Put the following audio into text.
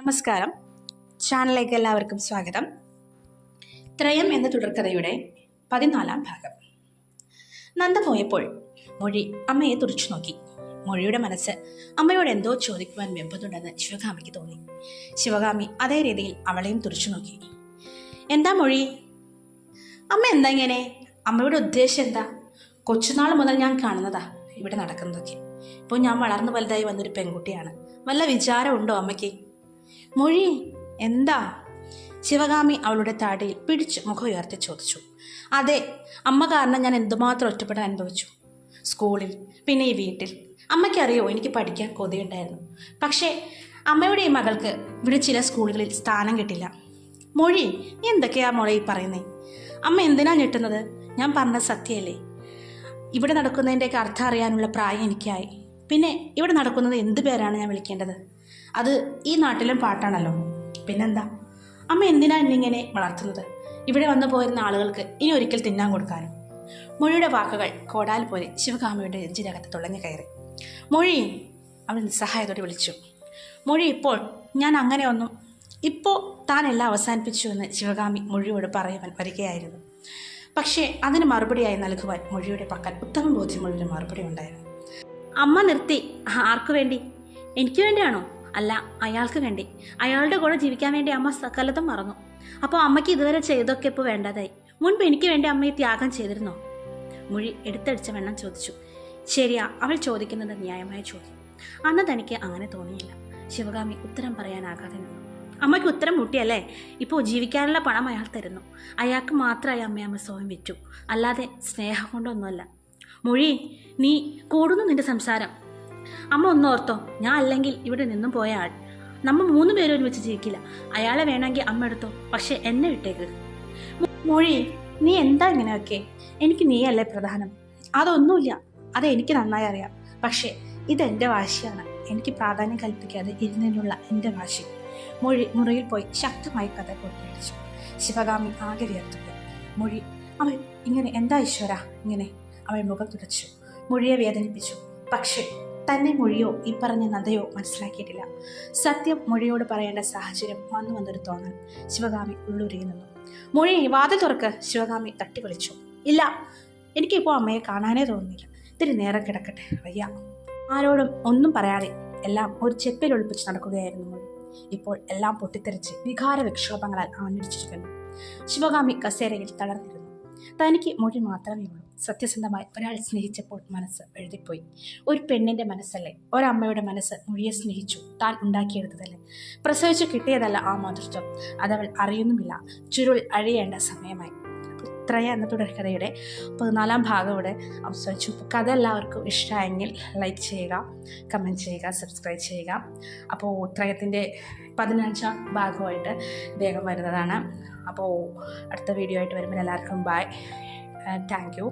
നമസ്കാരം, ചാനലിലേക്ക് എല്ലാവർക്കും സ്വാഗതം. ത്രയം എന്ന തുടർക്കഥയുടെ 14-ാം ഭാഗം. നന്ദ പോയപ്പോൾ മൊഴി അമ്മയെ തുറച്ചു നോക്കി. മൊഴിയുടെ മനസ്സ് അമ്മയോട് എന്തോ ചോദിക്കുവാൻ വെമ്പുന്നുണ്ടെന്ന് ശിവകാമിക്ക് തോന്നി. ശിവകാമി അതേ രീതിയിൽ അവളെയും തുറച്ചു നോക്കി. എന്താ മൊഴി? അമ്മ എന്താ ഇങ്ങനെ? അമ്മയുടെ ഉദ്ദേശം എന്താ? കൊച്ചുനാൾ മുതൽ ഞാൻ കാണുന്നതാ ഇവിടെ നടക്കുന്നതൊക്കെ. ഇപ്പോൾ ഞാൻ വളർന്നു വലുതായി വന്നൊരു പെൺകുട്ടിയാണ്. വല്ല വിചാരമുണ്ടോ അമ്മയ്ക്ക്? മൊഴി എന്താ? ശിവകാമി അവളുടെ താടിയിൽ പിടിച്ച് മുഖം ഉയർത്തി ചോദിച്ചു. അതെ, അമ്മ കാരണം ഞാൻ എന്തുമാത്രം ഒറ്റപ്പെടാൻ അനുഭവിച്ചു. സ്കൂളിൽ, പിന്നെ ഈ വീട്ടിൽ. അമ്മയ്ക്കറിയോ, എനിക്ക് പഠിക്കാൻ കൊതിയുണ്ടായിരുന്നു. പക്ഷേ അമ്മയുടെ ഈ മകൾക്ക് ഇവിടെ ചില സ്കൂളുകളിൽ സ്ഥാനം കിട്ടില്ല. മൊഴി, നീ എന്തൊക്കെയാ മോളെ ഈ പറയുന്നേ? അമ്മ എന്തിനാ ഞെട്ടുന്നത്? ഞാൻ പറഞ്ഞത് സത്യമല്ലേ? ഇവിടെ നടക്കുന്നതിൻ്റെയൊക്കെ അർത്ഥം അറിയാനുള്ള പ്രായം എനിക്കായി. പിന്നെ ഇവിടെ നടക്കുന്നത് എന്ത് പേരാണ് ഞാൻ വിളിക്കേണ്ടത്? അത് ഈ നാട്ടിലും പാട്ടാണല്ലോ. പിന്നെന്താ? അമ്മ എന്തിനാ എന്നിങ്ങനെ വളർത്തുന്നത്? ഇവിടെ വന്നു പോയിരുന്ന ആളുകൾക്ക് ഇനി ഒരിക്കൽ തിന്നാൻ കൊടുക്കാനും. മൊഴിയുടെ വാക്കുകൾ കോടാൽ പോലെ ശിവകാമിയുടെ നെഞ്ചിനകത്ത് തുളഞ്ഞു കയറി. മൊഴി, അവൾ നിസ്സഹായത്തോടെ വിളിച്ചു. മൊഴി, ഇപ്പോൾ താൻ എല്ലാം അവസാനിപ്പിച്ചു എന്ന് ശിവകാമി മൊഴിയോട് പറയുവാൻ വരികയായിരുന്നു. പക്ഷേ അതിന് മറുപടിയായി നൽകുവാൻ മൊഴിയുടെ പക്കൽ ഉത്തമ ബോധ്യമുള്ളൊരു മറുപടി ഉണ്ടായിരുന്നു. അമ്മ നിർത്തി. ആർക്കു വേണ്ടി? എനിക്ക് വേണ്ടിയാണോ? അല്ല, അയാൾക്ക് വേണ്ടി. അയാളുടെ കൂടെ ജീവിക്കാൻ വേണ്ടി അമ്മ സകലതും മറന്നു. അപ്പോൾ അമ്മയ്ക്ക് ഇതുവരെ ചെയ്തൊക്കെ ഇപ്പോൾ വേണ്ടതായി. മുൻപ് എനിക്ക് വേണ്ടി അമ്മയെ ത്യാഗം ചെയ്തിരുന്നോ? മൊഴി എടുത്തടിച്ച വെണ്ണം ചോദിച്ചു. ശരിയാ, അവൾ ചോദിക്കുന്നത് ന്യായമായ ചോദ്യം. അന്ന് തനിക്ക് അങ്ങനെ തോന്നിയില്ല. ശിവകാമി ഉത്തരം പറയാനാകാതെ നിന്നു. അമ്മയ്ക്ക് ഉത്തരം മുട്ടിയല്ലേ? ഇപ്പോൾ ജീവിക്കാനുള്ള പണം അയാൾ തരുന്നു. അയാൾക്ക് മാത്രമായി അമ്മ സ്വയം വിറ്റു, അല്ലാതെ സ്നേഹം കൊണ്ടൊന്നുമല്ല. മൊഴി, നീ കൂടുന്നു നിന്റെ സംസാരം. അമ്മ ഒന്നോർത്തോ, ഞാൻ അല്ലെങ്കിൽ ഇവിടെ നിന്നും പോയ ആൾ. നമ്മൾ 3 പേരും ഒരുമിച്ച് ജീവിക്കില്ല. അയാളെ വേണമെങ്കിൽ അമ്മ എടുത്തോ, പക്ഷെ എന്നെ വിട്ടേക്ക്. മൊഴി, നീ എന്താ ഇങ്ങനെയൊക്കെ? എനിക്ക് നീയല്ലേ പ്രധാനം. അതൊന്നുമില്ല, അത് എനിക്ക് നന്നായി അറിയാം. പക്ഷേ ഇതെൻ്റെ വാശിയാണ്. എനിക്ക് പ്രാധാന്യം കൽപ്പിക്കാതെ ഇരുന്നതിനുള്ള എൻ്റെ വാശി. മൊഴി മുറിയിൽ പോയി ശക്തമായി കഥ കൊട്ടിയടിച്ചു. ശിവകാമി ആകെ വിയർത്തുപോയി. മൊഴി, അവൾ ഇങ്ങനെ എന്താ ഈശ്വര ഇങ്ങനെ? അവൾ മുഖം തുടച്ചു. മൊഴിയെ വേദനിപ്പിച്ചു. പക്ഷേ തന്നെ മൊഴിയോ ഈ പറഞ്ഞ നന്ദയോ മനസ്സിലാക്കിയിട്ടില്ല. സത്യം മൊഴിയോട് പറയേണ്ട സാഹചര്യം വന്നൊരു തോന്നൽ ശിവകാമി ഉള്ളുരുകി നിന്നു. മൊഴി, വാതിൽ തുറക്ക്! ശിവകാമി തട്ടി വിളിച്ചു. ഇല്ല, എനിക്കിപ്പോൾ അമ്മയെ കാണാനേ തോന്നുന്നില്ല. ഇത്തിരി നേരം കിടക്കട്ടെ, വയ്യ. ആരോടും ഒന്നും പറയാതെ എല്ലാം ഒരു ചെപ്പിൽ ഒളിപ്പിച്ച് നടക്കുകയായിരുന്നു മൊഴി. ഇപ്പോൾ എല്ലാം പൊട്ടിത്തെറിച്ച് വികാര വിക്ഷോഭങ്ങളാൽ ആഞ്ഞടിച്ചിരിക്കുന്നു. ശിവകാമി കസേരയിൽ തളർന്നിരുന്നു. തനിക്ക് മൊഴി മാത്രമേ ഉള്ളൂ. സത്യസന്ധമായി ഒരാൾ സ്നേഹിച്ചപ്പോൾ മനസ്സ് എഴുതിപ്പോയി. ഒരു പെണ്ണിൻ്റെ മനസ്സല്ലേ? ഒരമ്മയുടെ മനസ്സ് മൊഴിയെ സ്നേഹിച്ചു. താൻ ഉണ്ടാക്കിയെടുത്തതല്ലേ? പ്രസവിച്ചു കിട്ടിയതല്ല ആ മാതൃത്വം. അതവൾ അറിയുന്നുമില്ല. ചുരുൾ അഴിയേണ്ട സമയമായി. ത്രയം എന്ന തുടർക്കഥയുടെ 14-ാം ഭാഗം ഇവിടെ അവസാനിച്ചു. കഥ എല്ലാവർക്കും ഇഷ്ടമായെങ്കിൽ ലൈക്ക് ചെയ്യുക, കമൻറ്റ് ചെയ്യുക, സബ്സ്ക്രൈബ് ചെയ്യുക. അപ്പോൾ ത്രയത്തിൻ്റെ 15-ാം ഭാഗമായിട്ട് വേഗം വരുന്നതാണ്. അപ്പോൾ അടുത്ത വീഡിയോ ആയിട്ട് വരുമ്പോൾ എല്ലാവർക്കും ബൈ. Thank you.